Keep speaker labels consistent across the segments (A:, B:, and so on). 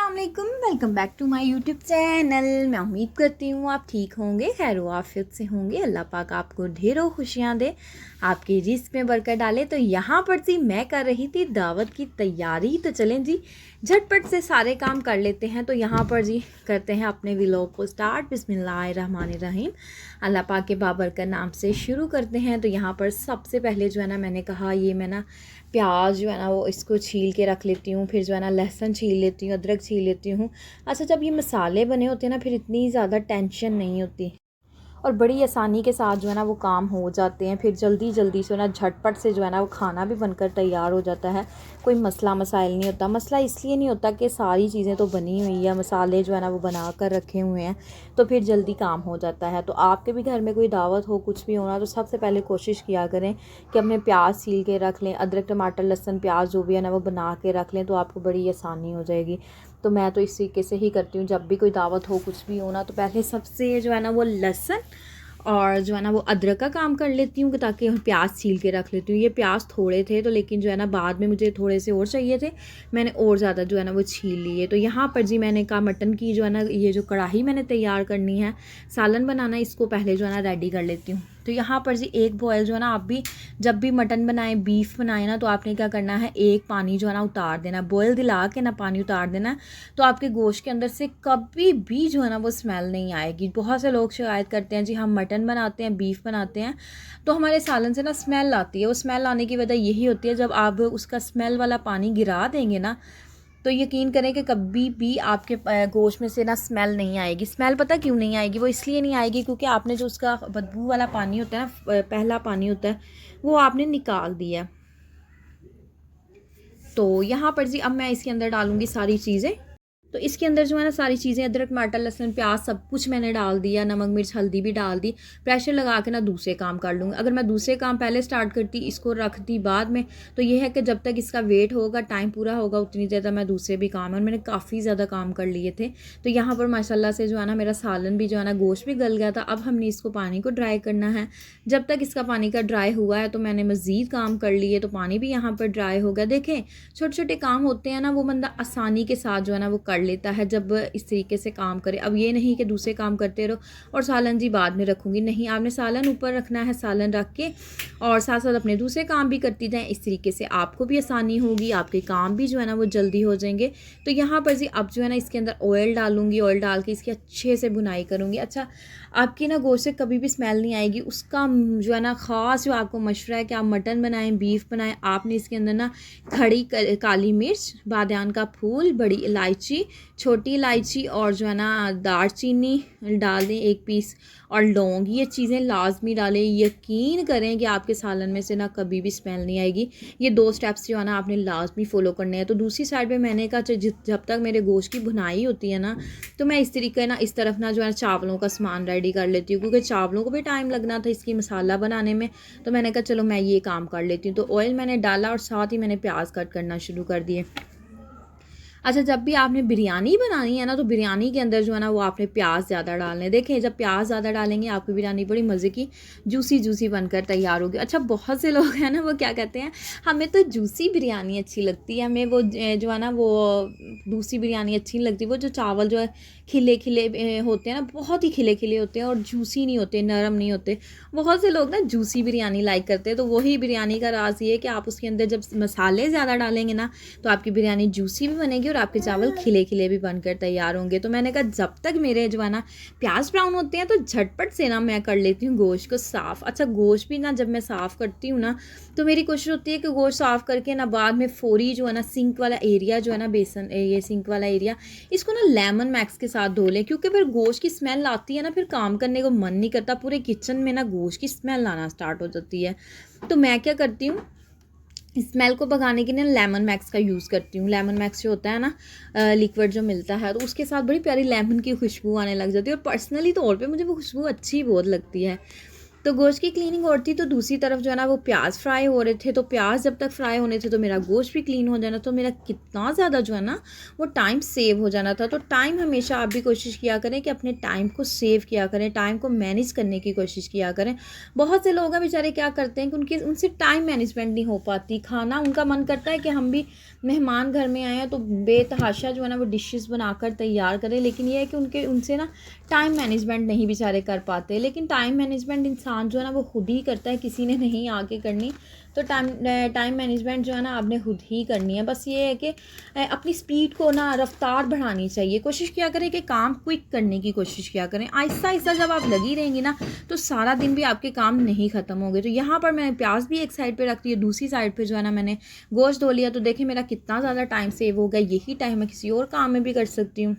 A: अस्सलामुअलैकुम, welcome back to my YouTube channel. मैं उम्मीद करती हूँ आप ठीक होंगे, खैर आफियत से होंगे। अल्लाह पाक आपको ढेरों खुशियाँ दे, आपके रिस्क में बरकत डाले। तो यहाँ पर जी मैं कर रही थी दावत की तैयारी। तो चलें जी झटपट से सारे काम कर लेते हैं। तो यहाँ पर जी करते हैं अपने व्लॉग को स्टार्ट। बिस्मिल्लाहिर्रहमानिर्रहीम, अल्लाह पाक के बाबरकत नाम से शुरू करते हैं। तो यहाँ पर सबसे पहले जो है ना, मैंने कहा ये मैं ना प्याज जो है ना वो इसको छील के रख लेती हूँ। फिर जो है ना लहसुन छील लेती हूँ, अदरक छील लेती हूँ। अच्छा, जब ये मसाले बने होते हैं ना, फिर इतनी ज़्यादा टेंशन नहीं होती और बड़ी आसानी के साथ जो है ना वो काम हो जाते हैं। फिर जल्दी जल्दी से ना झटपट से जो है ना वो खाना भी बनकर तैयार हो जाता है। कोई मसला मसाइल नहीं होता। मसला इसलिए नहीं होता कि सारी चीज़ें तो बनी हुई है, मसाले जो है ना वो बना कर रखे हुए हैं, तो फिर जल्दी काम हो जाता है। तो आपके भी घर में कोई दावत हो, कुछ भी होना, तो सबसे पहले कोशिश किया करें कि अपने प्याज छील के रख लें। अदरक टमाटर लहसुन प्याज जो भी है ना वो बना के रख लें, तो आपको बड़ी आसानी हो जाएगी। तो मैं तो इस तरीके से ही करती हूँ। जब भी कोई दावत हो, कुछ भी होना, तो पहले सबसे जो है ना वो लहसुन और जो है ना वो अदरक का काम कर लेती हूँ, ताकि प्याज छील के रख लेती हूँ। ये प्याज थोड़े थे तो, लेकिन जो है ना बाद में मुझे थोड़े से और चाहिए थे, मैंने और ज़्यादा जो है ना वो छील लिए। तो यहाँ पर जी मैंने कहा मटन की जो है ना ये जो कढ़ाई मैंने तैयार करनी है, सालन बनाना, इसको पहले जो है ना रेडी कर लेती हूँ। तो यहाँ पर जी एक बॉयल जो है ना, आप भी जब भी मटन बनाएं, बीफ बनाएं ना, तो आपने क्या करना है, एक पानी जो है ना उतार देना, बॉयल दिला के ना पानी उतार देना। तो आपके गोश्त के अंदर से कभी भी जो है ना वो स्मेल नहीं आएगी। बहुत से लोग शिकायत करते हैं जी हम मटन बनाते हैं, बीफ बनाते हैं, तो हमारे सालन से ना स्मेल आती है। वो स्मेल आने की वजह यही होती है, जब आप उसका स्मेल वाला पानी गिरा देंगे ना, तो यकीन करें कि कभी भी आपके गोश्त में से ना स्मेल नहीं आएगी। स्मेल पता क्यों नहीं आएगी? वो इसलिए नहीं आएगी क्योंकि आपने जो उसका बदबू वाला पानी होता है ना, पहला पानी होता है, वो आपने निकाल दिया। तो यहाँ पर जी अब मैं इसके अंदर डालूँगी सारी चीज़ें। तो इसके अंदर जो है ना सारी चीज़ें, अदरक टमाटर लहसुन प्याज सब कुछ मैंने डाल दिया, नमक मिर्च हल्दी भी डाल दी। प्रेशर लगा के ना दूसरे काम कर लूँगी। अगर मैं दूसरे काम पहले स्टार्ट करती, इसको रखती बाद में, तो ये है कि जब तक इसका वेट होगा, टाइम पूरा होगा, उतनी देर तक मैं दूसरे भी काम है, और मैंने काफ़ी ज़्यादा काम कर लिए थे। तो यहाँ पर माशाल्लाह से जो है ना मेरा सालन भी जो है ना गोश्त भी गल गया था। अब हमने इसको पानी को ड्राई करना है। जब तक इसका पानी का ड्राई हुआ है तो मैंने मज़ीद काम कर लिए, तो पानी भी यहाँ पर ड्राई हो गया। देखें छोटे छोटे काम होते हैं ना, वो बंदा आसानी के साथ जो है ना वो कर लेता है जब इस तरीके से काम करे। अब ये नहीं कि दूसरे काम करते रहो और सालन जी बाद में रखूँगी, नहीं, आपने सालन ऊपर रखना है, सालन रख के और साथ साथ अपने दूसरे काम भी करती जाएं। इस तरीके से आपको भी आसानी होगी, आपके काम भी जो है ना वो जल्दी हो जाएंगे। तो यहाँ पर जी अब जो है ना इसके अंदर ऑयल डालूंगी, ऑयल डाल के इसकी अच्छे से बुनाई करूँगी। अच्छा, आपकी ना गोश्त से कभी भी स्मेल नहीं आएगी। उसका जो है ना ख़ास जो आपको मशवरा है कि आप मटन बनाएं, बीफ बनाएं, आपने इसके अंदर ना खड़ी काली मिर्च, बादियान का फूल, बड़ी इलायची, छोटी इलायची और जो है ना दालचीनी डाल दें 1 पीस, और लौंग, ये चीज़ें लाजमी डालें। यकीन करें कि आपके सालन में से ना कभी भी स्मेल नहीं आएगी। ये 2 स्टेप्स जो है ना आपने लाजमी फ़ॉलो करने हैं। तो दूसरी साइड पे मैंने कहा जब तक मेरे गोश्त की भुनाई होती है ना, तो मैं इस तरीके ना इस तरफ ना जो है चावलों का सामान रेडी कर लेती हूँ, क्योंकि चावलों को भी टाइम लगना था इसकी मसाला बनाने में। तो मैंने कहा चलो मैं ये काम कर लेती हूँ। तो ऑयल मैंने डाला और साथ ही मैंने प्याज कट करना शुरू कर दिए। अच्छा, जब भी आपने बिरयानी बनानी है ना, तो बिरयानी के अंदर जो है ना वो आपने प्याज ज़्यादा डालने। देखें जब प्याज ज़्यादा डालेंगे आपकी बिरयानी बड़ी मज़े की जूसी जूसी बनकर तैयार होगी। अच्छा, बहुत से लोग हैं ना वो क्या कहते हैं, हमें तो जूसी बिरयानी अच्छी लगती है, हमें वो जो है ना वो दूसरी बिरयानी अच्छी नहीं लगती। वो जो चावल जो है खिले खिले होते हैं ना, बहुत ही खिले खिले होते हैं और जूसी नहीं होते, नरम नहीं होते। बहुत से लोग ना जूसी बिरयानी लाइक करते हैं। तो वही बिरयानी का राज ये है कि आप उसके अंदर जब मसाले ज़्यादा डालेंगे ना, तो आपकी बिरयानी जूसी भी बनेगी और आपके चावल खिले खिले भी बनकर तैयार होंगे। तो मैंने कहा जब तक मेरे जो है ना प्याज ब्राउन होते हैं, तो झटपट से ना मैं कर लेती हूँ गोश्त को साफ़। अच्छा, गोश्त भी ना जब मैं साफ़ करती हूँ ना, तो मेरी कोशिश होती है कि गोश्त साफ़ करके ना बाद में फौरी जो है ना सिंक वाला एरिया जो है ना, बेसन ये सिंक वाला एरिया, इसको ना लेमन मैक्स के साथ धो लें, क्योंकि फिर गोश्त की स्मेल आती है ना, फिर काम करने को मन नहीं करता। पूरे किचन में ना गोश्त की स्मेल आना स्टार्ट हो जाती है। तो मैं क्या करती हूँ, स्मेल को भगाने के लिए लेमन मैक्स का यूज़ करती हूँ। लेमन मैक्स जो होता है ना लिक्विड जो मिलता है, तो उसके साथ बड़ी प्यारी लेमन की खुशबू आने लग जाती है, और पर्सनली तौर पे मुझे वो खुशबू अच्छी बहुत लगती है। तो गोश्त की क्लीनिंग और थी, तो दूसरी तरफ जो है ना वो प्याज फ्राई हो रहे थे। तो प्याज जब तक फ्राई होने थे तो मेरा गोश्त भी क्लीन हो जाना, तो मेरा कितना ज़्यादा जो है ना वो टाइम सेव हो जाना था। तो टाइम हमेशा आप भी कोशिश किया करें कि अपने टाइम को सेव किया करें, टाइम को मैनेज करने की कोशिश किया करें। बहुत से लोग हैं बेचारे क्या करते हैं कि उनसे टाइम मैनेजमेंट नहीं हो पाती। खाना उनका मन करता है कि हम भी मेहमान घर में आए हैं तो बेतहाशा जो है ना वो डिशेस बनाकर तैयार करें, लेकिन ये है कि उनसे ना टाइम मैनेजमेंट नहीं बेचारे कर पाते। लेकिन टाइम मैनेजमेंट इंसान जो है ना वो खुद ही करता है, किसी ने नहीं आके करनी। तो टाइम मैनेजमेंट जो है ना आपने खुद ही करनी है। बस ये है कि अपनी स्पीड को ना रफ्तार बढ़ानी चाहिए। कोशिश किया करें कि काम क्विक करने की कोशिश किया करें। आहिस्ता आहिस्ता जब आप लगी रहेंगी ना तो सारा दिन भी आपके काम नहीं ख़त्म होंगे। तो यहाँ पर मैंने प्याज भी एक साइड पे रख दी है, दूसरी साइड पे जो है ना मैंने गोश्त धो लिया। तो देखिए मेरा कितना ज़्यादा टाइम सेव हो गया। यही टाइम मैं किसी और काम में भी कर सकती हूँ।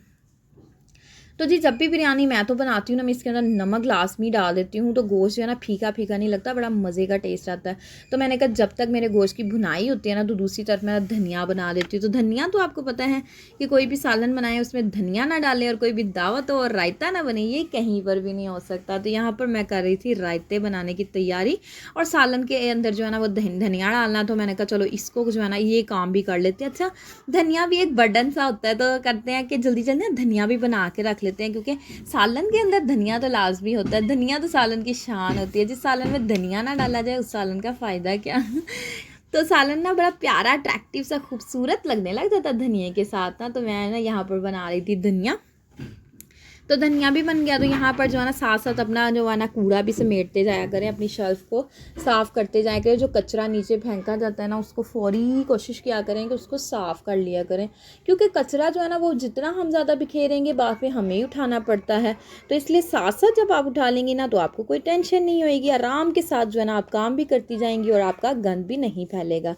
A: तो जी जब भी बिरयानी मैं तो बनाती हूँ ना, मैं इसके अंदर नमक लाजमी डाल देती हूँ, तो गोश्त जो है ना फीका फीका नहीं लगता, बड़ा मज़े का टेस्ट आता है। तो मैंने कहा जब तक मेरे गोश्त की भुनाई होती है ना तो दूसरी तरफ मैं धनिया बना देती हूँ। तो धनिया तो आपको पता है कि कोई भी सालन बनाए उसमें धनिया ना डालें और कोई भी दावत हो और रायता ना बने, ये कहीं पर भी नहीं हो सकता। तो यहाँ पर मैं कर रही थी रायते बनाने की तैयारी और सालन के अंदर जो है ना वो धनिया डालना। तो मैंने कहा चलो इसको जो है ना ये काम भी कर लेते हैं। अच्छा धनिया भी एक बर्डन सा होता है, तो करते हैं कि जल्दी जल्दी धनिया भी बना के रख लेते हैं, क्योंकि सालन के अंदर धनिया तो लाजमी होता है। धनिया तो सालन की शान होती है। जिस सालन में धनिया ना डाला जाए उस सालन का फ़ायदा क्या। तो सालन ना बड़ा प्यारा अट्रैक्टिव सा खूबसूरत लगने लग जाता धनिया के साथ ना। तो मैं ना यहाँ पर बना रही थी धनिया, तो धनिया भी बन गया। तो यहाँ पर जो है ना साथ साथ अपना जो है ना कूड़ा भी समेटते जाया करें, अपनी शेल्फ़ को साफ़ करते जाया करें। जो कचरा नीचे फेंका जाता है ना उसको फ़ौरी कोशिश किया करें कि उसको साफ़ कर लिया करें, क्योंकि कचरा जो है ना वो जितना हम ज़्यादा बिखेरेंगे बाद में हमें ही उठाना पड़ता है। तो इसलिए साथ साथ जब आप उठा लेंगी ना तो आपको कोई टेंशन नहीं होएगी, आराम के साथ जो है ना आप काम भी करती जाएंगी और आपका गंद भी नहीं फैलेगा।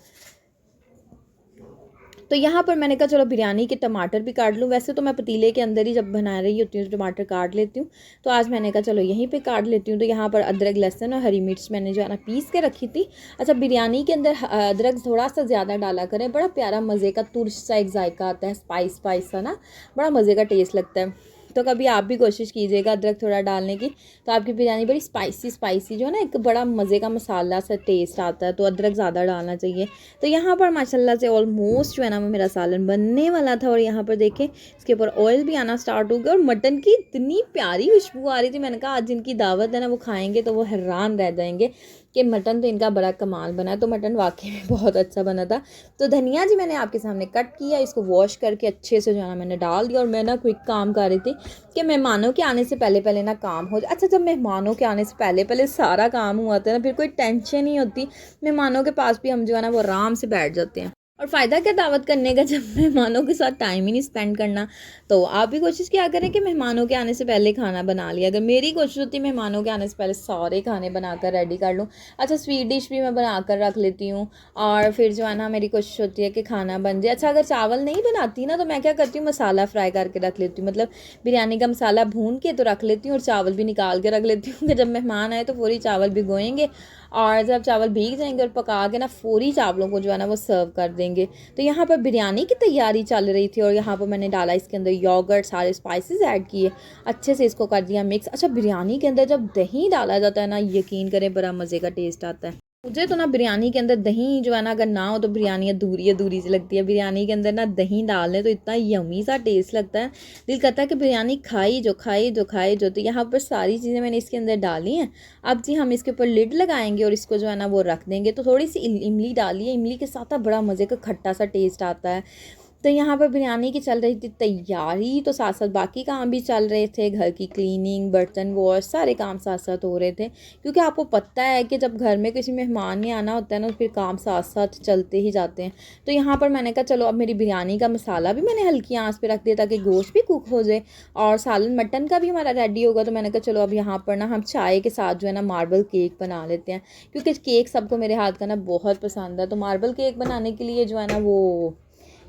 A: तो यहाँ पर मैंने कहा चलो बिरयानी के टमाटर भी काट लूँ। वैसे तो मैं पतीले के अंदर ही जब बना रही होती हूँ तो टमाटर काट लेती हूँ, तो आज मैंने कहा चलो यहीं पे काट लेती हूँ। तो यहाँ पर अदरक लहसुन और हरी मिर्च मैंने जो है ना पीस के रखी थी। अच्छा बिरयानी के अंदर अदरक थोड़ा सा ज़्यादा डाला करें, बड़ा प्यारा मज़े का तुर्श सा एक जायका आता है, स्पाइस सा ना, बड़ा मज़े का टेस्ट लगता है। तो कभी आप भी कोशिश कीजिएगा अदरक थोड़ा डालने की, तो आपकी बिरयानी बड़ी स्पाइसी जो है ना एक बड़ा मज़े का मसाला सा टेस्ट आता है। तो अदरक ज़्यादा डालना चाहिए। तो यहाँ पर माशाल्लाह से ऑलमोस्ट जो है ना मेरा सालन बनने वाला था और यहाँ पर देखें इसके ऊपर ऑयल भी आना स्टार्ट हो गया और मटन की इतनी प्यारी खुशबू आ रही थी। मैंने कहा आज जिनकी दावत है ना वो खाएंगे तो वो हैरान रह जाएंगे कि मटन तो इनका बड़ा कमाल बना है। तो मटन वाकई में बहुत अच्छा बना था। तो धनिया जी मैंने आपके सामने कट किया, इसको वॉश करके अच्छे से जो है ना मैंने डाल दिया। और मैं ना क्विक काम कर रही थी कि मेहमानों के आने से पहले पहले ना काम हो जाए। अच्छा जब मेहमानों के आने से पहले पहले सारा काम हुआ था ना फिर कोई टेंशन नहीं होती, मेहमानों के पास भी हम जो है ना वो आराम से बैठ जाते हैं। और फ़ायदा क्या दावत करने का जब मेहमानों के साथ टाइम ही नहीं स्पेंड करना। तो आप भी कोशिश किया करें कि मेहमानों के आने से पहले खाना बना लिया। अगर मेरी कोशिश होती है मेहमानों के आने से पहले सारे खाने बनाकर रेडी कर लूँ। अच्छा स्वीट डिश भी मैं बनाकर रख लेती हूँ और फिर जो है ना मेरी कोशिश होती है कि खाना बन जाए। अच्छा अगर चावल नहीं बनाती ना तो मैं क्या करती हूँ मसाला फ्राई करके रख लेती हूँ, मतलब बिरयानी का मसाला भून के तो रख लेती हूँ और चावल भी निकाल के रख लेती हूँ कि जब मेहमान आए तो पूरी चावल भिगोएंगे और जब चावल भीग जाएंगे और पका के ना पूरी चावलों को जो है ना वो सर्व कर देंगे। तो यहाँ पर बिरयानी की तैयारी चल रही थी और यहाँ पर मैंने डाला इसके अंदर योगर्ट, सारे स्पाइसेस ऐड किए, अच्छे से इसको कर दिया मिक्स। अच्छा बिरयानी के अंदर जब दही डाला जाता है ना यकीन करें बड़ा मज़े का टेस्ट आता है। मुझे तो ना बिरयानी के अंदर दही जो है ना अगर ना हो तो बिरयानी अधूरी सी लगती है। बिरयानी के अंदर ना दही डालने तो इतना यमी सा टेस्ट लगता है, दिल करता है कि बिरयानी खाई जो। तो यहाँ पर सारी चीज़ें मैंने इसके अंदर डाली हैं। अब जी हम इसके ऊपर लिड लगाएंगे और इसको जो है ना वो रख देंगे। तो थोड़ी सी इमली डाली है, इमली के साथ बड़ा मज़े का खट्टा सा टेस्ट आता है। तो यहाँ पर बिरयानी की चल रही थी तैयारी, तो साथ साथ बाकी काम भी चल रहे थे, घर की क्लीनिंग, बर्तन वॉश, सारे काम साथ साथ हो रहे थे। क्योंकि आपको पता है कि जब घर में किसी मेहमान ने आना होता है ना फिर काम साथ साथ चलते ही जाते हैं। तो यहाँ पर मैंने कहा चलो अब मेरी बिरयानी का मसाला भी मैंने हल्की आंच पे रख दिया ताकि गोश्त भी कुक हो जाए और सालन मटन का भी हमारा रेडी होगा। तो मैंने कहा चलो अब यहाँ पर ना हम चाय के साथ जो है ना मार्बल केक बना लेते हैं, क्योंकि केक सबको मेरे हाथ का ना बहुत पसंद है। तो मार्बल केक बनाने के लिए जो है ना वो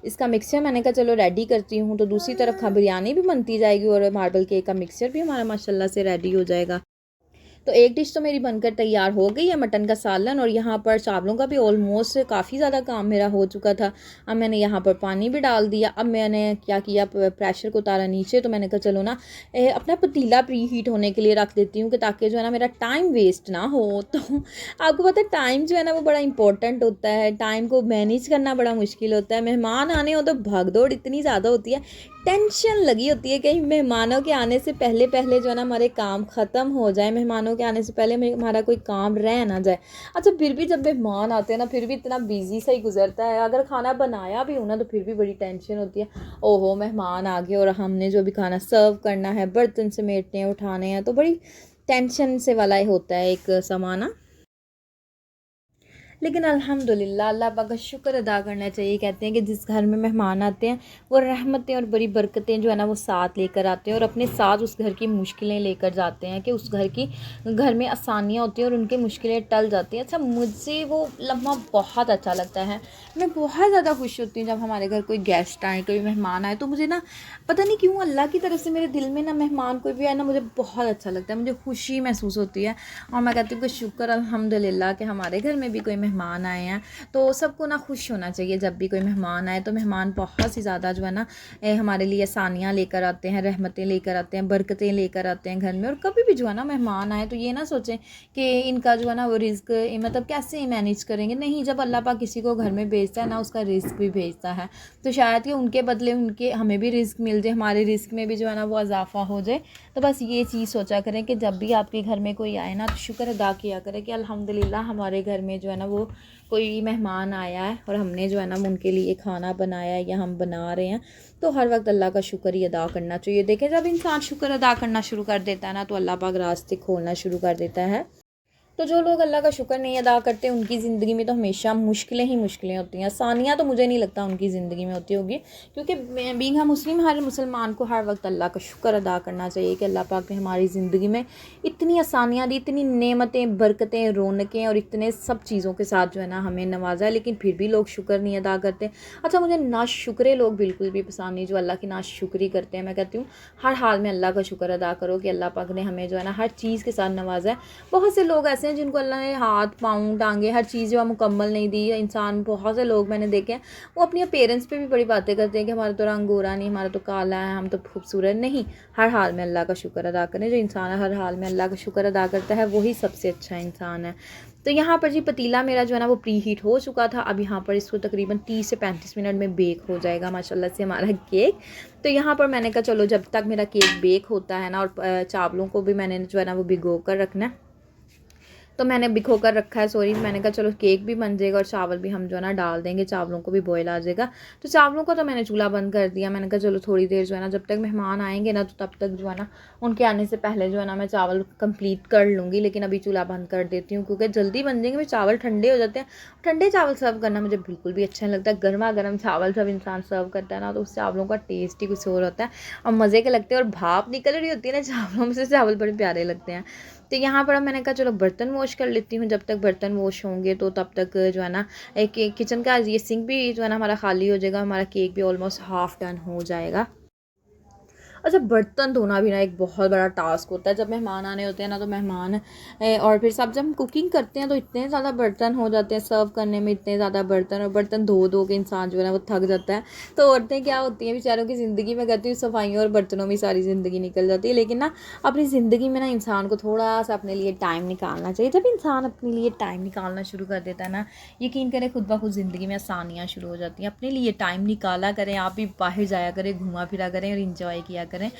A: इसका मिक्सचर मैंने कहा चलो रेडी करती हूँ। तो दूसरी तरफ बिरयानी भी बनती जाएगी और मार्बल केक का मिक्सचर भी हमारा माशाल्लाह से रेडी हो जाएगा। तो एक डिश तो मेरी बनकर तैयार हो गई है, मटन का सालन, और यहाँ पर चावलों का भी ऑलमोस्ट काफ़ी ज़्यादा काम मेरा हो चुका था। अब मैंने यहाँ पर पानी भी डाल दिया। अब मैंने क्या किया, प्रेशर को उतारा नीचे, तो मैंने कहा चलो ना अपना पतीला प्री हीट होने के लिए रख देती हूँ कि ताकि जो है ना मेरा टाइम वेस्ट ना हो। तो आपको पता है टाइम जो है ना वो बड़ा इंपॉर्टेंट होता है, टाइम को मैनेज करना बड़ा मुश्किल होता है। मेहमान आने हो तो भागदौड़ इतनी ज़्यादा होती है, टेंशन लगी होती है कहीं मेहमानों के आने से पहले पहले जो है ना हमारे काम ख़त्म हो जाए, मेहमानों के आने से पहले हमारा कोई काम रह ना जाए। अच्छा फिर भी जब मेहमान आते हैं ना फिर भी इतना बिजी सा ही गुजरता है। अगर खाना बनाया भी हो ना तो फिर भी बड़ी टेंशन होती है, ओहो मेहमान आ गए और हमने जो भी खाना सर्व करना है, बर्तन समेटने हैं, उठाने हैं, तो बड़ी टेंशन से वाला ही होता है एक समाना। लेकिन अल्हम्दुलिल्लाह अल्लाह पाक का शुक्र अदा करना चाहिए। कहते हैं कि जिस घर में मेहमान आते हैं वो रहमतें और बड़ी बरकतें जो है ना वो साथ लेकर आते हैं और अपने साथ उस घर की मुश्किलें लेकर जाते हैं, कि उस घर में आसानियाँ होती हैं और उनकी मुश्किलें टल जाती हैं। अच्छा मुझे वो लम्हा बहुत अच्छा लगता है, मैं बहुत ज़्यादा खुश होती हूँ जब हमारे घर कोई गेस्ट आए, कोई मेहमान आए। तो मुझे ना पता नहीं क्यों अल्लाह की तरफ से मेरे दिल में ना मेहमान कोई भी आए ना मुझे बहुत अच्छा लगता है, मुझे खुशी महसूस होती है। और मैं कहती हूँ कि शुक्र अल्हम्दुलिल्लाह कि हमारे घर में भी कोई मेहमान आए हैं। तो सबको ना खुश होना चाहिए जब भी कोई मेहमान आए। तो मेहमान बहुत सी ज़्यादा जो है ना हमारे लिए आसानियाँ लेकर आते हैं, रहमतें लेकर आते हैं, बरकतें लेकर आते हैं घर में। और कभी भी जो है ना मेहमान आए तो ये ना सोचें कि इनका जो है ना वो रिस्क मतलब कैसे मैनेज करेंगे, नहीं, जब अल्लाह पाक किसी को घर में भेजता है ना उसका रिस्क भी भेजता है। तो शायद कि उनके बदले उनके हमें भी रिस्क मिल जाए, हमारे रिस्क में भी जो है ना वो इजाफा हो जाए। तो बस ये चीज़ सोचा करें कि जब भी आपके घर में कोई आए ना तो शुक्र अदा किया करें कि अल्हम्दुलिल्लाह हमारे घर में जो है ना वो कोई मेहमान आया है और हमने जो है ना उनके लिए खाना बनाया है या हम बना रहे हैं। तो हर वक्त अल्लाह का शुक्र ही अदा करना चाहिए। देखें जब इंसान शुक्र अदा करना शुरू कर देता है ना तो अल्लाह पाक रास्ते खोलना शुरू कर देता है। तो जो लोग अल्लाह का शुक्र नहीं अदा करते उनकी ज़िंदगी में तो हमेशा मुश्किलें ही मुश्किलें होती हैं, आसानियाँ तो मुझे नहीं लगता उनकी ज़िंदगी में होती होगी। क्योंकि बीइंग अ मुस्लिम हर मुसलमान को हर वक्त अल्लाह का शुक्र अदा करना चाहिए कि अल्लाह पाक ने हमारी ज़िंदगी में इतनी आसानियाँ दी, इतनी नेमतें, बरकतें, रौनकें और इतने सब चीज़ों के साथ जो है ना हमें नवाजा है, लेकिन फिर भी लोग शुक्र नहीं अदा करते। अच्छा मुझे नाशुक्रे लोग बिल्कुल भी पसंद नहीं, जो अल्लाह की नाशुक्री करते हैं। मैं कहती हूँ हर हाल में अल्लाह का शुक्र अदा करो कि अल्लाह पाक ने हमें जो है ना हर चीज़ के साथ नवाजा है। बहुत से लोग ऐसे हैं जिनको अल्लाह ने हाथ पाँव टांगे हर चीज़ जो है मुकम्मल नहीं दी। इंसान बहुत से लोग मैंने देखे हैं वो अपनी पेरेंट्स पे भी बड़ी बातें करते हैं कि हमारा तो रंग गोरा नहीं, हमारा तो काला है, हम तो खूबसूरत नहीं। हर हाल में अल्लाह का शुक्र अदा करें। जो इंसान हर हाल में अल्लाह का शुक्र अदा करता है वही सबसे अच्छा इंसान है। तो यहाँ पर जी पतीला मेरा जो है ना वो प्री हीट हो चुका था। अब यहाँ पर इसको तकरीबन 30 से 35 मिनट में बेक हो जाएगा माशाल्लाह से हमारा केक। तो यहाँ पर मैंने कहा चलो जब तक मेरा केक बेक होता है ना, और चावलों को भी मैंने जो है ना वो भिगो कर रखना है, तो मैंने भिगो कर रखा है, सॉरी, मैंने कहा चलो केक भी बन जाएगा और चावल भी हम जो है ना डाल देंगे, चावलों को भी बॉयल आ जाएगा। तो चावलों को तो मैंने चूल्हा बंद कर दिया। मैंने कहा चलो थोड़ी देर जो है ना जब तक मेहमान आएंगे ना तो तब तक जो है ना उनके आने से पहले जो है ना मैं चावल कंप्लीट कर लूँगी। लेकिन अभी चूल्हा बंद कर देती हूँ क्योंकि जल्दी बन जाएंगे, फिर चावल ठंडे हो जाते हैं। ठंडे चावल सर्व करना मुझे बिल्कुल भी अच्छा नहीं लगता। गर्मा गर्म चावल जब इंसान सर्व करता है ना तो उस चावलों का टेस्ट ही कुछ और होता है और मज़े के लगते हैं, और भाप निकल रही होती है ना चावलों में से, चावल बड़े प्यारे लगते हैं। तो यहाँ पर अब मैंने कहा चलो बर्तन वॉश कर लेती हूँ। जब तक बर्तन वॉश होंगे तो तब तक जो है ना एक किचन का ये सिंक भी जो है ना हमारा खाली हो जाएगा, हमारा केक भी ऑलमोस्ट हाफ डन हो जाएगा। अच्छा बर्तन धोना भी ना एक बहुत बड़ा टास्क होता है। जब मेहमान आने होते हैं ना तो मेहमान और फिर सब जब हम कुकिंग करते हैं तो इतने ज़्यादा बर्तन हो जाते हैं, सर्व करने में इतने ज़्यादा बर्तन, और बर्तन धो धो के इंसान जो है ना वो थक जाता है। तो औरतें क्या होती हैं बेचारों की ज़िंदगी में, कहती हूँ सफाइयों और बर्तनों में सारी ज़िंदगी निकल जाती है। लेकिन ना अपनी ज़िंदगी में ना इंसान को थोड़ा सा अपने लिए टाइम निकालना चाहिए। जब इंसान अपने लिए टाइम निकालना शुरू कर देता है ना, यकीन करें खुद ब खुद ज़िंदगी में आसानियाँ शुरू हो जाती हैं। अपने लिए टाइम निकाला करें, आप भी बाहर जाया करें, घूमा फिरा करें और इंजॉय किया करें।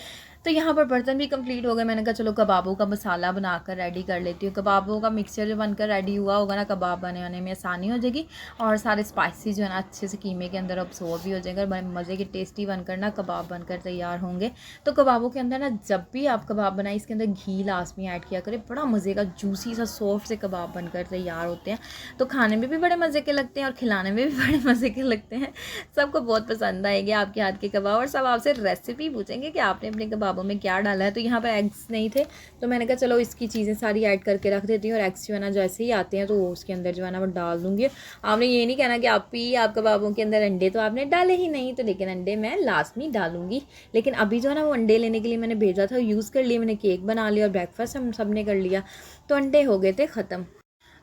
A: तो यहाँ पर बर्तन भी कंप्लीट हो गए। मैंने कहा चलो कबाबों का मसाला बनाकर रेडी कर लेती हूँ। कबाबों का मिक्सचर जो बनकर रेडी हुआ होगा ना, कबाब बनाने में आसानी हो जाएगी और सारे स्पाइसी जो है ना अच्छे से कीमे के अंदर अब्सॉर्ब भी हो जाएगा और मज़े के टेस्टी बनकर ना कबाब बनकर तैयार होंगे। तो कबाबों के अंदर ना जब भी आप कबाब बनाएं इसके अंदर घी लास्ट में ऐड किया करें, बड़ा मज़े का जूसी सा सॉफ्ट से कबाब बनकर तैयार होते हैं। तो खाने में भी बड़े मज़े के लगते हैं और खिलाने में भी बड़े मज़े के लगते हैं। सबको बहुत पसंद आएंगे आपके हाथ के कबाब और सब आपसे रेसिपी पूछेंगे कि आपने अपने कबाब कबाबों में क्या डाला है। तो यहाँ पर एग्स नहीं थे तो मैंने कहा चलो इसकी चीज़ें सारी ऐड करके रख देती हूँ, और एग्स जो है ना जैसे ही आते हैं तो उसके अंदर जो है ना वो डाल दूँगी। आपने ये नहीं कहना कि आप कबाबों के अंदर अंडे तो आपने डाले ही नहीं, तो लेकिन अंडे मैं लास्ट में डालूंगी। लेकिन अभी जो है ना वो अंडे लेने के लिए मैंने भेजा था, यूज़ कर लिया, मैंने केक बना लिया और ब्रेकफास्ट हम सब ने कर लिया, तो अंडे हो गए थे ख़त्म।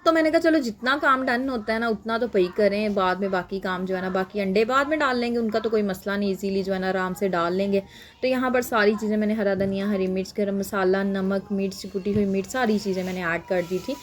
A: तो मैंने कहा चलो जितना काम डन होता है ना उतना तो पही करें, बाद में बाकी काम जो है ना, बाकी अंडे बाद में डाल लेंगे, उनका तो कोई मसला नहीं, इजीली जो है ना आराम से डाल लेंगे। तो यहाँ पर सारी चीज़ें मैंने हरा धनिया, हरी मिर्च, गरम मसाला, नमक, मिर्च, कुटी हुई मिर्च, सारी चीज़ें मैंने ऐड कर दी थी।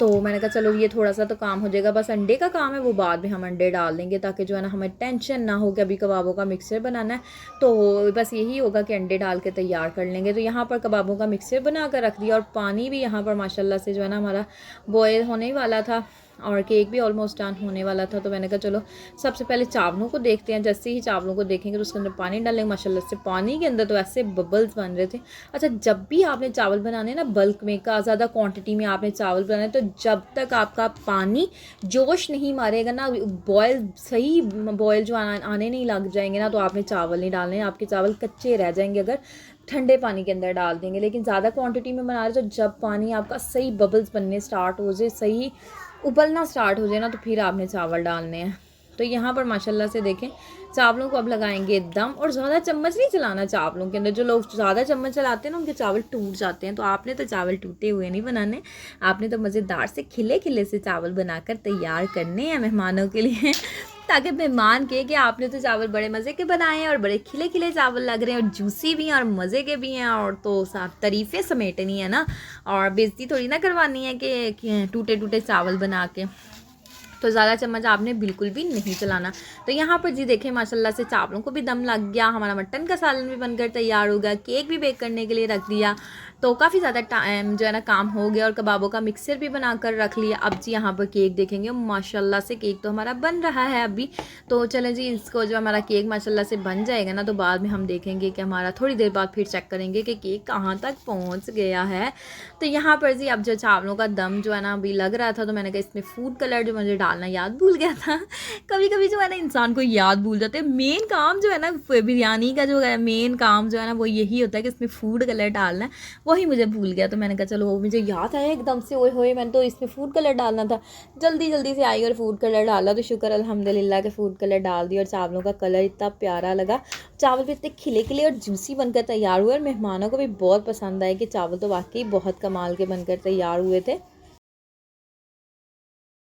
A: तो मैंने कहा चलो ये थोड़ा सा तो काम हो जाएगा, बस अंडे का काम है वो बाद में हम अंडे डाल देंगे, ताकि जो है ना हमें टेंशन ना हो कि अभी कबाबों का मिक्सचर बनाना है। तो बस यही होगा कि अंडे डाल के तैयार कर लेंगे। तो यहाँ पर कबाबों का मिक्सचर बना कर रख दिया, और पानी भी यहाँ पर माशाल्लाह से जो है ना हमारा बॉयल होने वाला था, और केक भी ऑलमोस्ट डन होने वाला था। तो मैंने कहा चलो सबसे पहले चावलों को देखते हैं। जैसे ही चावलों को देखेंगे तो उसके अंदर पानी डालेंगे, माशाल्लाह से पानी के अंदर तो ऐसे बबल्स बन रहे थे। अच्छा, जब भी आपने चावल बनाने ना बल्क में का ज़्यादा क्वांटिटी में आपने चावल बनाने, तो जब तक आपका पानी जोश नहीं मारेगा ना, बॉयल सही बॉयल जो आने नहीं लग जाएंगे ना, तो आपने चावल नहीं डालने, आपके चावल कच्चे रह जाएंगे अगर ठंडे पानी के अंदर डाल देंगे। लेकिन ज़्यादा क्वांटिटी में बना रहे तो जब पानी आपका सही बबल्स बनने स्टार्ट हो जाए, सही उबलना स्टार्ट हो जाए ना, तो फिर आपने चावल डालने हैं। तो यहाँ पर माशाल्लाह से देखें चावलों को अब लगाएंगे दम, और ज़्यादा चम्मच नहीं चलाना चावलों के अंदर। जो लोग ज़्यादा चम्मच चलाते हैं ना उनके चावल टूट जाते हैं, तो आपने तो चावल टूटे हुए नहीं बनाने, आपने तो मज़ेदार से खिले खिले से चावल बनाकर तैयार करने हैं मेहमानों के लिए ताकि मेहमान कहे कि आपने तो चावल बड़े मज़े के बनाए हैं और बड़े खिले खिले चावल लग रहे हैं, और जूसी भी हैं और मज़े के भी हैं, और तो साफ तारीफ़ें समेटनी है ना, और बेइज्जती थोड़ी ना करवानी है कि टूटे टूटे चावल बना के। तो ज़्यादा चम्मच आपने बिल्कुल भी नहीं चलाना। तो यहाँ पर जी देखें माशाल्लाह से चावलों को भी दम लग गया, हमारा मटन का सालन भी बनकर तैयार हो गया, केक भी बेक करने के लिए रख दिया। तो काफ़ी ज़्यादा टाइम जो है ना काम हो गया, और कबाबों का मिक्सर भी बनाकर रख लिया। अब जी यहाँ पर केक देखेंगे, माशाल्लाह से केक तो हमारा बन रहा है अभी। तो चलें जी, इसको जो हमारा केक माशाल्लाह से बन जाएगा ना, तो बाद में हम देखेंगे कि हमारा थोड़ी देर बाद फिर चेक करेंगे कि केक कहाँ तक पहुँच गया है। तो यहाँ पर जी अब जो चावलों का दम जो है ना अभी लग रहा था, तो मैंने कहा इसमें फूड कलर जो मुझे डालना याद भूल गया था। कभी कभी जो है ना इंसान को याद भूल जाते हैं। मेन काम जो है ना बिरयानी का, जो है मेन काम जो है ना वो यही होता है कि इसमें फूड कलर डालना है, वही मुझे भूल गया। तो मैंने कहा चलो मुझे याद आया एकदम से, ओए होए मैंने तो इसमें फूड कलर डालना था, जल्दी जल्दी से आई और फूड कलर डाला। तो शुक्र अल्हम्दुलिल्लाह के फूड कलर डाल दिया, और चावलों का कलर इतना प्यारा लगा, चावल भी इतने खिले खिले और जूसी बनकर तैयार हुए, और मेहमानों को भी बहुत पसंद आए कि चावल तो वाकई बहुत कमाल के बनकर तैयार हुए थे।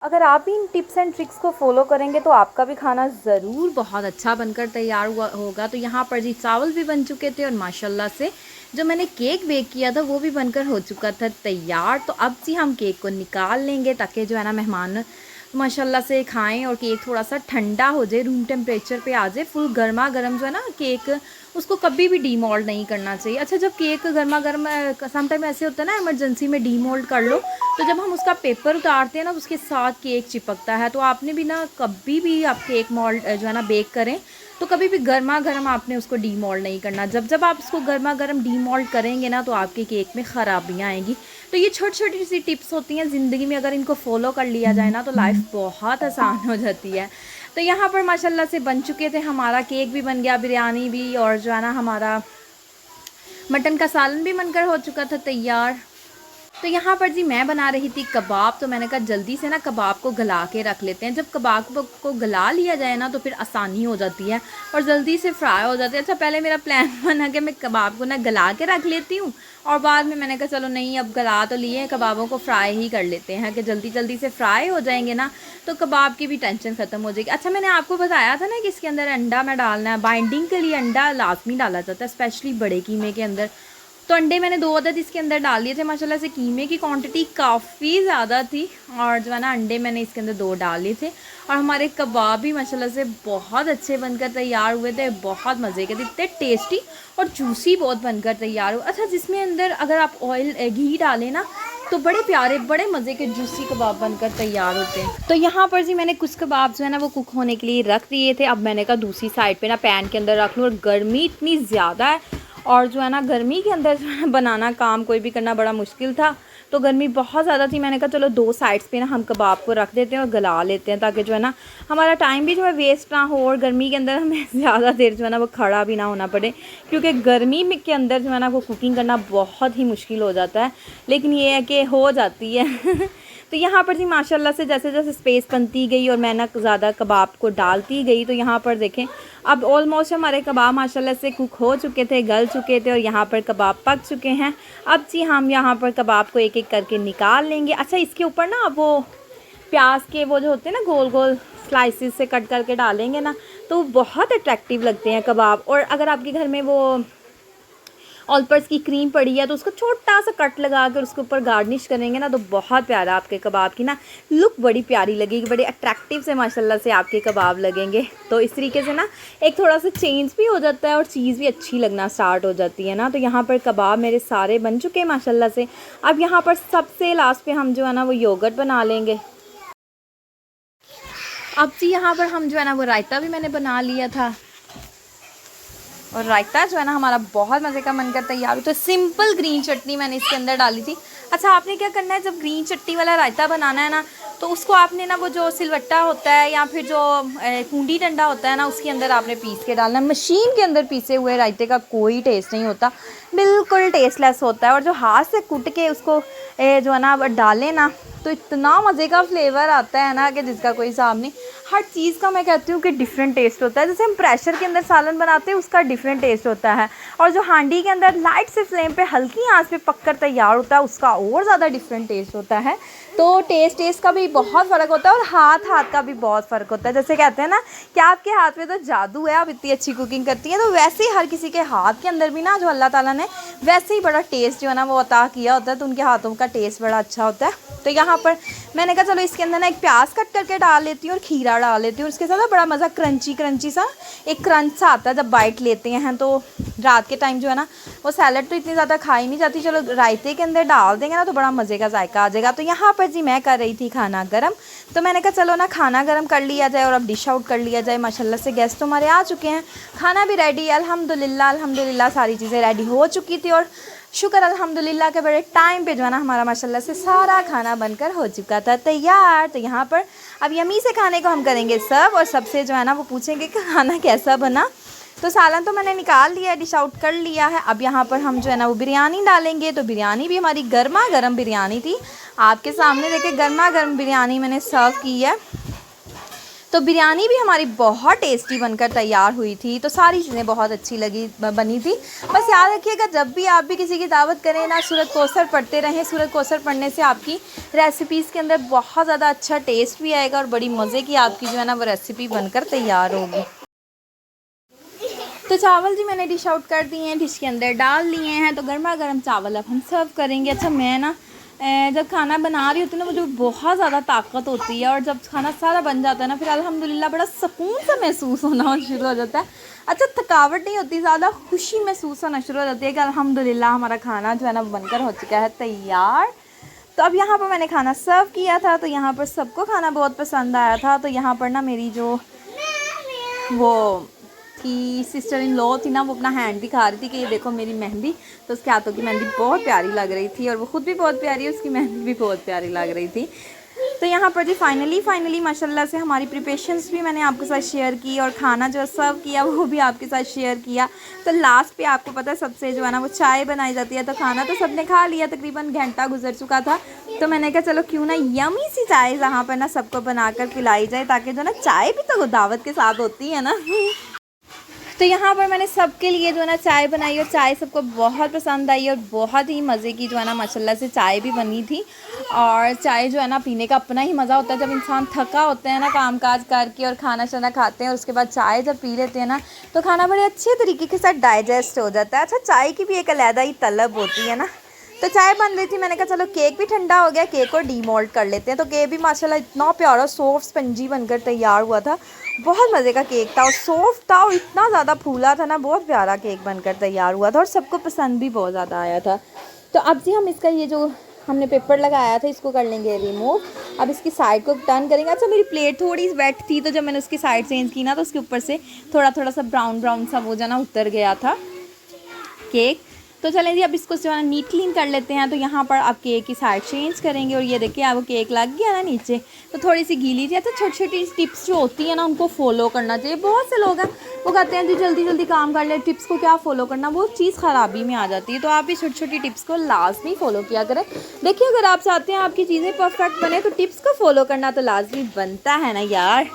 A: अगर आप भी इन टिप्स एंड ट्रिक्स को फॉलो करेंगे तो आपका भी खाना ज़रूर बहुत अच्छा बनकर तैयार हुआ होगा। तो यहाँ पर जी चावल भी बन चुके थे, और माशाल्लाह से जो मैंने केक बेक किया था वो भी बनकर हो चुका था तैयार। तो अब जी हम केक को निकाल लेंगे, ताकि जो है ना मेहमान माशाल्लाह से खाएं, और केक थोड़ा सा ठंडा हो जाए, रूम टेम्परेचर पे आ जाए। फुल गर्मा गर्म जो है ना केक, उसको कभी भी डीमोल्ड नहीं करना चाहिए। अच्छा, जब केक गर्मा गर्म, समटाइम ऐसे होता है ना इमरजेंसी में डीमोल्ड कर लो, तो जब हम उसका पेपर उतारते हैं ना उसके साथ केक चिपकता है। तो आपने भी ना कभी भी आप केक मोल्ड जो है ना बेक करें तो कभी भी गर्मा गर्म आपने उसको डीमोल्ड नहीं करना। जब जब आप उसको गर्मा गर्म डीमोल्ड करेंगे ना, तो आपके केक में ख़राबियाँ आएंगी। तो ये छोटी छोटी सी टिप्स होती हैं ज़िंदगी में, अगर इनको फॉलो कर लिया जाए ना तो लाइफ बहुत आसान हो जाती है। तो यहाँ पर माशाल्लाह से बन चुके थे, हमारा केक भी बन गया, बिरयानी भी, और जो है ना हमारा मटन का सालन भी बनकर हो चुका था तैयार। तो यहाँ पर जी मैं बना रही थी कबाब, तो मैंने कहा जल्दी से ना कबाब को गला के रख लेते हैं। जब कबाब को गला लिया जाए ना तो फिर आसानी हो जाती है और जल्दी से फ्राई हो जाती है। अच्छा, पहले मेरा प्लान बना कि मैं कबाब को ना गला के रख लेती हूँ, और बाद में मैंने कहा चलो नहीं, अब गला तो लिए कबाबों को फ्राई ही कर लेते हैं कि जल्दी जल्दी से फ्राई हो जाएंगे ना, तो कबाब की भी टेंशन ख़त्म हो जाएगी। अच्छा, मैंने आपको बताया था ना कि इसके अंदर अंडा मैं डालना है, बाइंडिंग के लिए अंडा लाजमी डाला जाता है, स्पेशली बड़े कीमे के अंदर। तो अंडे मैंने 2 अदद इसके अंदर डाल दिए थे। माशाल्लाह से कीमे की क्वांटिटी काफ़ी ज़्यादा थी, और जो है ना अंडे मैंने इसके अंदर 2 डाल लिए थे। और हमारे कबाब भी माशाल्लाह से बहुत अच्छे बनकर तैयार हुए थे, बहुत मज़े के थे, इतने टेस्टी और जूसी बहुत बनकर तैयार हुए। अच्छा, जिसमें अंदर अगर आप ऑयल घी डालें ना तो बड़े प्यारे बड़े मज़े के जूसी कबाब बनकर तैयार होते हैं। तो यहाँ पर जी मैंने कुछ कबाब जो है ना वो कुक होने के लिए रख दिए थे। अब मैंने कहा दूसरी साइड पे ना पैन के अंदर रख लूँ, और गर्मी इतनी ज़्यादा है, और जो है ना गर्मी के अंदर बनाना काम कोई भी करना बड़ा मुश्किल था। तो गर्मी बहुत ज़्यादा थी। मैंने कहा चलो 2 साइड्स पे ना हम कबाब को रख देते हैं और गला लेते हैं, ताकि जो है ना हमारा टाइम भी जो है वेस्ट ना हो और गर्मी के अंदर हमें ज़्यादा देर जो है ना वो खड़ा भी ना होना पड़े, क्योंकि गर्मी में के अंदर जो है ना वो कुकिंग करना बहुत ही मुश्किल हो जाता है, लेकिन ये है कि हो जाती है। तो यहाँ पर जी माशाल्लाह से जैसे जैसे स्पेस बनती गई और मैं ना ज़्यादा कबाब को डालती गई, तो यहाँ पर देखें अब ऑलमोस्ट हमारे कबाब माशाल्लाह से कुक हो चुके थे, गल चुके थे और यहाँ पर कबाब पक चुके हैं। अब जी हम यहाँ पर कबाब को एक एक करके निकाल लेंगे। अच्छा, इसके ऊपर ना वो प्याज के वो जो होते हैं ना गोल गोल स्लाइसिस से कट करके डालेंगे ना, तो बहुत अट्रैक्टिव लगते हैं कबाब। और अगर आपके घर में वो ऑलपर्स की क्रीम पड़ी है तो उसको छोटा सा कट लगा कर उसके ऊपर गार्निश करेंगे ना, तो बहुत प्यारा आपके कबाब की ना लुक बड़ी प्यारी लगेगी, बड़े अट्रैक्टिव से माशाल्लाह से आपके कबाब लगेंगे। तो इस तरीके से ना एक थोड़ा सा चेंज भी हो जाता है और चीज़ भी अच्छी लगना स्टार्ट हो जाती है ना। तो यहाँ पर कबाब मेरे सारे बन चुके हैं माशाल्लाह से। अब यहाँ पर सबसे लास्ट पे हम जो है ना वो योगर्ट बना लेंगे। अब जी यहाँ पर हम जो है ना वो रायता भी मैंने बना लिया था, और रायता जो है ना हमारा बहुत मज़े का बनकर तैयार हो। तो सिंपल ग्रीन चटनी मैंने इसके अंदर डाली थी। अच्छा, आपने क्या करना है, जब ग्रीन चटनी वाला रायता बनाना है ना, तो उसको आपने ना वो जो सिलवट्टा होता है या फिर जो कूंडी डंडा होता है ना, उसके अंदर आपने पीस के डालना है। मशीन के अंदर पीसे हुए रायते का कोई टेस्ट नहीं होता, बिल्कुल टेस्टलेस होता है। और जो हाथ से कूट के उसको जो है ना डालें ना, तो इतना मज़े का फ्लेवर आता है ना कि जिसका कोई हिसाब नहीं। हर चीज़ का मैं कहती हूँ कि डिफरेंट टेस्ट होता है। जैसे हम प्रेशर के अंदर सालन बनाते हैं उसका डिफरेंट टेस्ट होता है, और जो हांडी के अंदर लाइट से फ्लेम पे हल्की आंच पे पककर तैयार होता है उसका और ज़्यादा डिफरेंट टेस्ट होता है। तो टेस्ट का भी बहुत फ़र्क होता है और हाथ का भी बहुत फ़र्क होता है। जैसे कहते हैं ना कि आपके हाथ में तो जादू है, आप इतनी अच्छी कुकिंग करती हैं, तो वैसे ही हर किसी के हाथ के अंदर भी ना जो अल्लाह ताला ने वैसे ही बड़ा टेस्ट जो है ना वो अता किया होता है, तो उनके हाथों का टेस्ट बड़ा अच्छा होता है। तो यहाँ पर मैंने कहा चलो इसके अंदर ना एक प्याज कट करके डाल लेती हूँ और खीरा डाल लेती हूँ। उसके साथ ना बड़ा मज़ा क्रंची सा एक क्रंच सा आता है जब बाइट लेते हैं। तो रात के टाइम जो है ना वो सैलड तो इतनी ज़्यादा खाई नहीं जाती, चलो रायते के अंदर डाल देंगे ना तो बड़ा मज़े का जायका आ जाएगा। तो यहाँ पर जी मैं कर रही थी खाना गर्म, तो मैंने कहा चलो ना खाना गर्म कर लिया जाए और अब डिश आउट कर लिया जाए। माशाल्लाह से गेस्ट तो हमारे आ चुके हैं, खाना भी रेडी है अल्हम्दुलिल्लाह सारी चीज़ें रेडी हो चुकी थी, और शुक्र अल्हम्दुलिल्लाह के बड़े टाइम पे जो है ना हमारा माशाल्लाह से सारा खाना बनकर हो चुका था तैयार। तो यहाँ पर अब यमी से खाने को हम करेंगे सर्व, और सबसे जो है ना वो पूछेंगे कि खाना कैसा बना। तो सालन तो मैंने निकाल लिया, डिश आउट कर लिया है। अब यहाँ पर हम जो है ना वो बिरयानी डालेंगे। तो बिरयानी भी हमारी गर्मा गर्म बिरयानी थी, आपके सामने देखे गर्मा गर्म बिरयानी मैंने सर्व की है। तो बिरयानी भी हमारी बहुत टेस्टी बनकर तैयार हुई थी, तो सारी चीज़ें बहुत अच्छी बनी थी। बस याद रखिएगा जब भी आप भी किसी की दावत करें ना, सूरत कौसर पढ़ते रहें। सूरत कौसर पढ़ने से आपकी रेसिपीज़ के अंदर बहुत ज़्यादा अच्छा टेस्ट भी आएगा और बड़ी मज़े की आपकी जो है ना वो रेसिपी बनकर तैयार होगी। तो चावल जी मैंने डिश आउट कर दिए हैं, डिश के अंदर डाल लिए हैं। तो गर्मा गर्म चावल अब हम सर्व करेंगे। अच्छा, मैं ना जब खाना बना रही होती है ना मुझे बहुत ज़्यादा ताकत होती है, और जब खाना सारा बन जाता है ना फिर अल्हम्दुलिल्लाह बड़ा सुकून सा महसूस होना शुरू हो जाता है। अच्छा, थकावट नहीं होती, ज़्यादा खुशी महसूस होना शुरू हो जाती है कि अल्हम्दुलिल्लाह हमारा खाना जो है ना बनकर हो चुका है तैयार। तो अब यहाँ पर मैंने खाना सर्व किया था, तो यहाँ पर सबको खाना बहुत पसंद आया था। तो यहाँ पर ना मेरी जो वो कि सिस्टर इन लॉ थी ना, वो अपना हैंड दिखा रही थी कि ये देखो मेरी मेहंदी। तो उसके हाथों की मेहंदी बहुत प्यारी लग रही थी, और वो ख़ुद भी बहुत प्यारी है, उसकी मेहंदी भी बहुत प्यारी लग रही थी। तो यहाँ पर जी फाइनली माशाल्लाह से हमारी प्रिपरेशंस भी मैंने आपके साथ शेयर की, और खाना जो सर्व किया वो भी आपके साथ शेयर किया। तो लास्ट पे आपको पता है सबसे जो है ना वो चाय बनाई जाती है। तो खाना तो सबने खा लिया, तकरीबन घंटा गुजर चुका था। तो मैंने कहा चलो क्यों ना यमी सी चाय जहाँ पर ना सबको बनाकर पिलाई जाए, ताकि जो ना चाय भी तो दावत के साथ होती है ना। तो यहाँ पर मैंने सबके लिए जो है ना चाय बनाई, और चाय सबको बहुत पसंद आई, और बहुत ही मज़े की जो है ना माशाल्लाह से चाय भी बनी थी। और चाय जो है ना पीने का अपना ही मज़ा होता है, जब इंसान थका होता है ना काम काज करके और खाना शाना खाते हैं और उसके बाद चाय जब पी लेते हैं ना तो खाना बड़े अच्छे तरीके के साथ डाइजेस्ट हो जाता है। अच्छा, चाय की भी एक अलग ही तलब होती है ना। तो चाय बन रही थी, मैंने कहा चलो केक भी ठंडा हो गया, केक को डीमोल्ड कर लेते हैं। तो केक भी माशाल्लाह इतना प्यारा सॉफ्ट स्पंजी बनकर तैयार हुआ था, बहुत मज़े का केक था और सॉफ्ट था और इतना ज़्यादा फूला था ना, बहुत प्यारा केक बनकर तैयार हुआ था और सबको पसंद भी बहुत ज़्यादा आया था। तो अब जी हम इसका ये जो हमने पेपर लगाया था इसको कर लेंगे रिमूव। अब इसकी साइड को टर्न करेंगे। अच्छा, मेरी प्लेट थोड़ी वेट थी, तो जब मैंने उसकी साइड चेंज की ना तो उसके ऊपर से थोड़ा सा ब्राउन सा वो जो ना उतर गया था केक। तो चलें जी अब इसको जो है ना नीट क्लीन कर लेते हैं। तो यहाँ पर आप केक की साइड चेंज करेंगे और ये देखिए आपको केक लग गया ना नीचे, तो थोड़ी सी गीली थी। तो छोटी छोटी टिप्स जो होती है ना उनको फॉलो करना चाहिए। बहुत से लोग हैं वो कहते हैं जी जल्दी जल्दी काम कर ले, टिप्स को क्या फॉलो करना, वो चीज़ ख़राबी में आ जाती है। तो आप भी छोटी छोटी टिप्स को लाजमी फॉलो किया करें। देखिए अगर आप चाहते हैं आपकी चीज़ें परफेक्ट बने तो टिप्स को फॉलो करना तो लाजमी बनता है ना यार।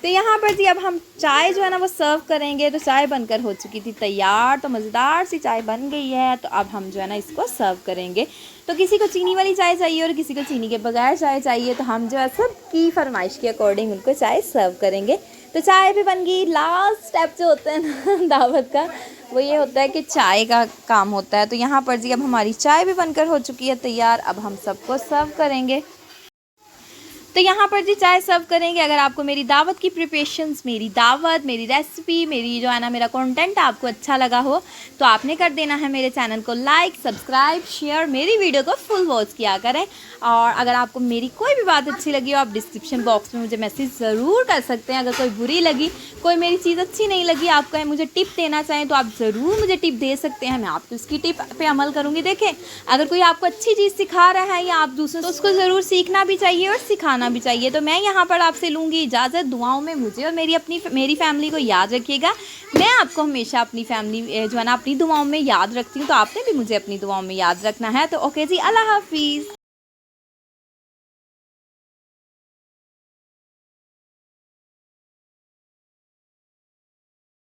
A: तो यहाँ पर जी अब हम चाय जो है ना वो सर्व करेंगे। तो चाय बनकर हो चुकी थी तैयार, तो मज़ेदार सी चाय बन गई है। तो अब हम जो है ना इसको सर्व करेंगे। तो किसी को चीनी वाली चाय चाहिए और किसी को चीनी के बगैर चाय चाहिए, तो हम जो है सबकी फरमाइश के अकॉर्डिंग उनको चाय सर्व करेंगे। तो चाय भी बन गई। लास्ट स्टेप जो होता है ना दावत का वो ये होता है कि चाय का काम होता है। तो यहाँ पर जी अब हमारी चाय भी बनकर हो चुकी है तैयार। अब हम सबको सर्व करेंगे। तो यहाँ पर जी चाय सर्व करेंगे। अगर आपको मेरी दावत की प्रिपरेशंस, मेरी दावत, मेरी रेसिपी, मेरी जो है ना मेरा कंटेंट आपको अच्छा लगा हो तो आपने कर देना है मेरे चैनल को लाइक, सब्सक्राइब, शेयर, मेरी वीडियो को फुल वॉच किया करें। और अगर आपको मेरी कोई भी बात अच्छी लगी हो आप डिस्क्रिप्शन बॉक्स में मुझे मैसेज ज़रूर कर सकते हैं। अगर कोई बुरी लगी, कोई मेरी चीज़ अच्छी नहीं लगी, आप कहें मुझे टिप देना चाहें तो आप ज़रूर मुझे टिप दे सकते हैं। मैं आपको इसकी टिप पे अमल करूँगी। देखें अगर कोई आपको अच्छी चीज़ सिखा रहा है या आप दूसरों तो उसको ज़रूर सीखना भी चाहिए और सिखाना भी चाहिए। तो मैं यहाँ पर आपसे लूँगी इजाज़त। दुआओं में मुझे और मेरी फैमिली को याद रखिएगा। मैं आपको हमेशा अपनी फैमिली जो है ना अपनी दुआओं में याद रखती हूँ, तो आपने भी मुझे अपनी दुआओं में याद रखना है। तो ओके जी, अल्लाह हाफिज़।